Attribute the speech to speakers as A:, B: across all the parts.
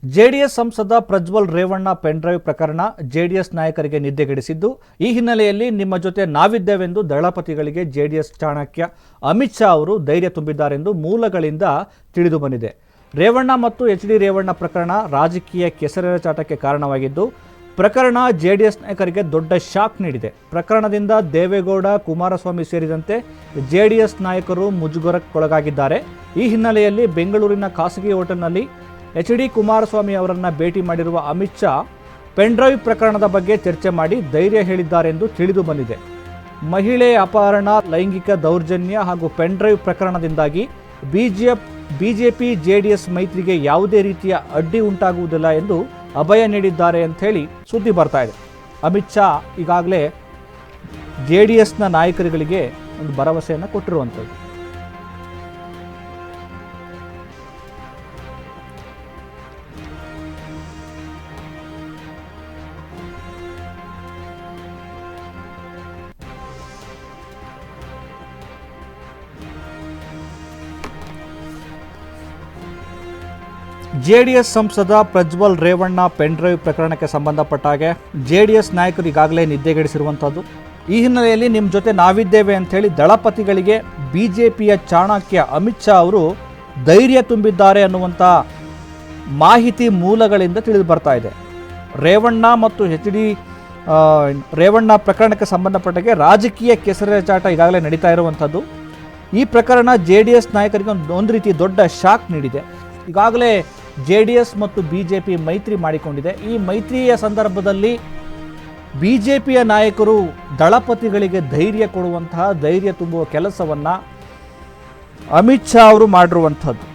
A: JDS ಸಂಸದ Prajwal Revanna pen drive ಪ್ರಕರಣ JDS ನಾಯಕರಿಗೆ ನಿದ್ದೆಗೆಡಿಸಿದ್ದು, ಈ ಹಿನ್ನೆಲೆಯಲ್ಲಿ ನಿಮ್ಮ ಜೊತೆ ನಾವಿದ್ದೇವೆಂದು ದಳಪತಿಗಳಿಗೆ ಜೆಡಿಎಸ್ ಚಾಣಕ್ಯ ಅಮಿತ್ ಶಾ ಅವರು ಧೈರ್ಯ ತುಂಬಿದ್ದಾರೆಂದು ಮೂಲಗಳಿಂದ ತಿಳಿದು ಬಂದಿದೆ. ರೇವಣ್ಣ ಮತ್ತು ಎಚ್.ಡಿ. ರೇವಣ್ಣ ಪ್ರಕರಣ ರಾಜಕೀಯ ಕೆಸರೆರಚಾಟಕ್ಕೆ ಕಾರಣವಾಗಿದ್ದು, ಪ್ರಕರಣ ಜೆಡಿಎಸ್ ನಾಯಕರಿಗೆ ದೊಡ್ಡ ಶಾಕ್ ನೀಡಿದೆ. ಪ್ರಕರಣದಿಂದ ದೇವೇಗೌಡ, ಕುಮಾರಸ್ವಾಮಿ ಸೇರಿದಂತೆ ಜೆಡಿಎಸ್ ನಾಯಕರು ಮುಜುಗರಕ್ಕೊಳಗಾಗಿದ್ದಾರೆ. ಈ ಹಿನ್ನೆಲೆಯಲ್ಲಿ ಬೆಂಗಳೂರಿನ ಖಾಸಗಿ ಹೋಟೆಲ್ನಲ್ಲಿ ಎಚ್.ಡಿ. ಕುಮಾರಸ್ವಾಮಿ ಅವರನ್ನು ಭೇಟಿ ಮಾಡಿರುವ ಅಮಿತ್ ಶಾ ಪೆನ್ಡ್ರೈವ್ ಪ್ರಕರಣದ ಬಗ್ಗೆ ಚರ್ಚೆ ಮಾಡಿ ಧೈರ್ಯ ಹೇಳಿದ್ದಾರೆಂದು ತಿಳಿದು ಬಂದಿದೆ. ಮಹಿಳೆ ಅಪಹರಣ, ಲೈಂಗಿಕ ದೌರ್ಜನ್ಯ ಹಾಗೂ ಪೆನ್ಡ್ರೈವ್ ಪ್ರಕರಣದಿಂದಾಗಿ ಬಿಜೆಪಿ ಜೆಡಿಎಸ್ ಮೈತ್ರಿಗೆ ಯಾವುದೇ ರೀತಿಯ ಅಡ್ಡಿ ಉಂಟಾಗುವುದಿಲ್ಲ ಎಂದು ಅಭಯ ನೀಡಿದ್ದಾರೆ ಅಂತ ಹೇಳಿ ಸುದ್ದಿ ಬರ್ತಾ ಇದೆ. ಅಮಿತ್ ಶಾ ಈಗಾಗಲೇ ಜೆಡಿಎಸ್ನ ನಾಯಕರುಗಳಿಗೆ ಒಂದು ಭರವಸೆಯನ್ನು ಕೊಟ್ಟಿರುವಂಥದ್ದು. ಜೆಡಿಎಸ್ ಸಂಸದ ಪ್ರಜ್ವಲ್ ರೇವಣ್ಣ ಪೆನ್ಡ್ರೈವ್ ಪ್ರಕರಣಕ್ಕೆ ಸಂಬಂಧಪಟ್ಟ ಹಾಗೆ ಜೆಡಿಎಸ್ ನಾಯಕರು ಈಗಾಗಲೇ ನಿದ್ದೆಗೆಡಿಸಿರುವಂಥದ್ದು. ಈ ಹಿನ್ನೆಲೆಯಲ್ಲಿ ನಿಮ್ಮ ಜೊತೆ ನಾವಿದ್ದೇವೆ ಅಂಥೇಳಿ ದಳಪತಿಗಳಿಗೆ ಬಿಜೆಪಿಯ ಚಾಣಕ್ಯ ಅಮಿತ್ ಶಾ ಅವರು ಧೈರ್ಯ ತುಂಬಿದ್ದಾರೆ ಅನ್ನುವಂಥ ಮಾಹಿತಿ ಮೂಲಗಳಿಂದ ತಿಳಿದು ಬರ್ತಾ ಇದೆ. ರೇವಣ್ಣ ಮತ್ತು ಎಚ್.ಡಿ. ರೇವಣ್ಣ ಪ್ರಕರಣಕ್ಕೆ ಸಂಬಂಧಪಟ್ಟಾಗೆ ರಾಜಕೀಯ ಕೆಸರೆರಚಾಟ ಈಗಾಗಲೇ ನಡೀತಾ ಇರುವಂಥದ್ದು. ಈ ಪ್ರಕರಣ ಜೆಡಿಎಸ್ ನಾಯಕರಿಗೆ ಒಂದು ರೀತಿ ದೊಡ್ಡ ಶಾಕ್ ನೀಡಿದೆ. ಈಗಾಗಲೇ ಜೆಡಿಎಸ್ ಮತ್ತು ಬಿಜೆಪಿ ಮೈತ್ರಿ ಮಾಡಿಕೊಂಡಿದೆ. ಈ ಮೈತ್ರಿಯ ಸಂದರ್ಭದಲ್ಲಿ ಬಿಜೆಪಿಯ ನಾಯಕರು ದಳಪತಿಗಳಿಗೆ ಧೈರ್ಯ ಕೊಡುವಂತಹ, ಧೈರ್ಯ ತುಂಬುವ ಕೆಲಸವನ್ನು ಅಮಿತ್ ಶಾ ಅವರು ಮಾಡಿರುವಂಥದ್ದು.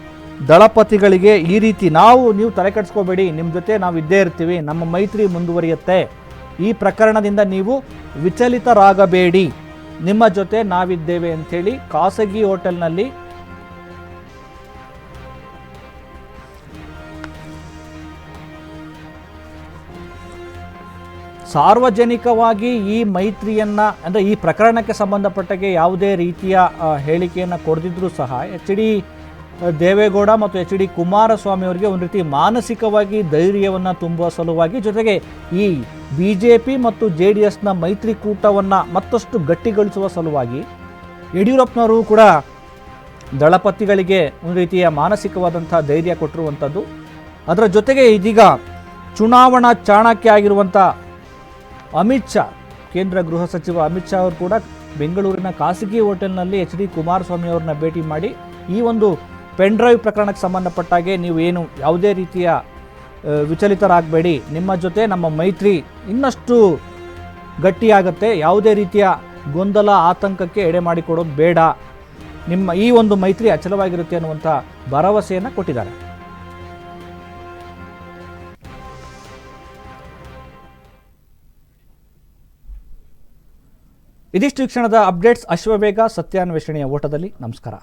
A: ದಳಪತಿಗಳಿಗೆ ಈ ರೀತಿ ನೀವು ತಲೆ ಕೆಡಿಸ್ಕೋಬೇಡಿ, ನಿಮ್ಮ ಜೊತೆ ನಾವು ಇದ್ದೇ ಇರ್ತೀವಿ, ನಮ್ಮ ಮೈತ್ರಿ ಮುಂದುವರಿಯುತ್ತೆ, ಈ ಪ್ರಕರಣದಿಂದ ನೀವು ವಿಚಲಿತರಾಗಬೇಡಿ, ನಿಮ್ಮ ಜೊತೆ ನಾವಿದ್ದೇವೆ ಅಂಥೇಳಿ ಖಾಸಗಿ ಹೋಟೆಲ್ನಲ್ಲಿ ಸಾರ್ವಜನಿಕವಾಗಿ ಈ ಮೈತ್ರಿಯನ್ನು ಅಂದರೆ ಈ ಪ್ರಕರಣಕ್ಕೆ ಸಂಬಂಧಪಟ್ಟಾಗೆ ಯಾವುದೇ ರೀತಿಯ ಹೇಳಿಕೆಯನ್ನು ಕೊಡದಿದ್ದರೂ ಸಹ ಎಚ್.ಡಿ. ದೇವೇಗೌಡ ಮತ್ತು ಎಚ್.ಡಿ. ಕುಮಾರಸ್ವಾಮಿ ಅವರಿಗೆ ಒಂದು ರೀತಿ ಮಾನಸಿಕವಾಗಿ ಧೈರ್ಯವನ್ನು ತುಂಬುವ ಸಲುವಾಗಿ, ಜೊತೆಗೆ ಈ ಬಿಜೆಪಿ ಮತ್ತು ಜೆಡಿಎಸ್ನ ಮೈತ್ರಿಕೂಟವನ್ನು ಮತ್ತಷ್ಟು ಗಟ್ಟಿಗೊಳಿಸುವ ಸಲುವಾಗಿ ಯಡಿಯೂರಪ್ಪನವರು ಕೂಡ ದಳಪತಿಗಳಿಗೆ ಒಂದು ರೀತಿಯ ಮಾನಸಿಕವಾದಂಥ ಧೈರ್ಯ ಕೊಟ್ಟಿರುವಂಥದ್ದು. ಅದರ ಜೊತೆಗೆ ಇದೀಗ ಚುನಾವಣಾ ಚಾಣಕ್ಯ ಆಗಿರುವಂಥ ಅಮಿತ್ ಶಾ, ಕೇಂದ್ರ ಗೃಹ ಸಚಿವ ಅಮಿತ್ ಶಾ ಅವರು ಕೂಡ ಬೆಂಗಳೂರಿನ ಖಾಸಗಿ ಹೋಟೆಲ್ನಲ್ಲಿ ಎಚ್.ಡಿ. ಕುಮಾರಸ್ವಾಮಿ ಅವ್ರನ್ನ ಭೇಟಿ ಮಾಡಿ ಈ ಒಂದು ಪೆನ್ಡ್ರೈವ್ ಪ್ರಕರಣಕ್ಕೆ ಸಂಬಂಧಪಟ್ಟಾಗೆ ನೀವು ಯಾವುದೇ ರೀತಿಯ ವಿಚಲಿತರಾಗಬೇಡಿ, ನಿಮ್ಮ ಜೊತೆ ನಮ್ಮ ಮೈತ್ರಿ ಇನ್ನಷ್ಟು ಗಟ್ಟಿಯಾಗುತ್ತೆ, ಯಾವುದೇ ರೀತಿಯ ಗೊಂದಲ ಆತಂಕಕ್ಕೆ ಎಡೆ ಮಾಡಿಕೊಡೋದು ಬೇಡ, ನಿಮ್ಮ ಈ ಒಂದು ಮೈತ್ರಿ ಅಚಲವಾಗಿರುತ್ತೆ ಅನ್ನುವಂಥ ಭರವಸೆಯನ್ನು ಕೊಟ್ಟಿದ್ದಾರೆ. ಇದಿಷ್ಟು ಕ್ಷಣದ ಅಪ್ಡೇಟ್ಸ್. ಅಶ್ವವೇಗ ಸತ್ಯಾನ್ವೇಷಣೆಯ ಓಟದಲ್ಲಿ. ನಮಸ್ಕಾರ.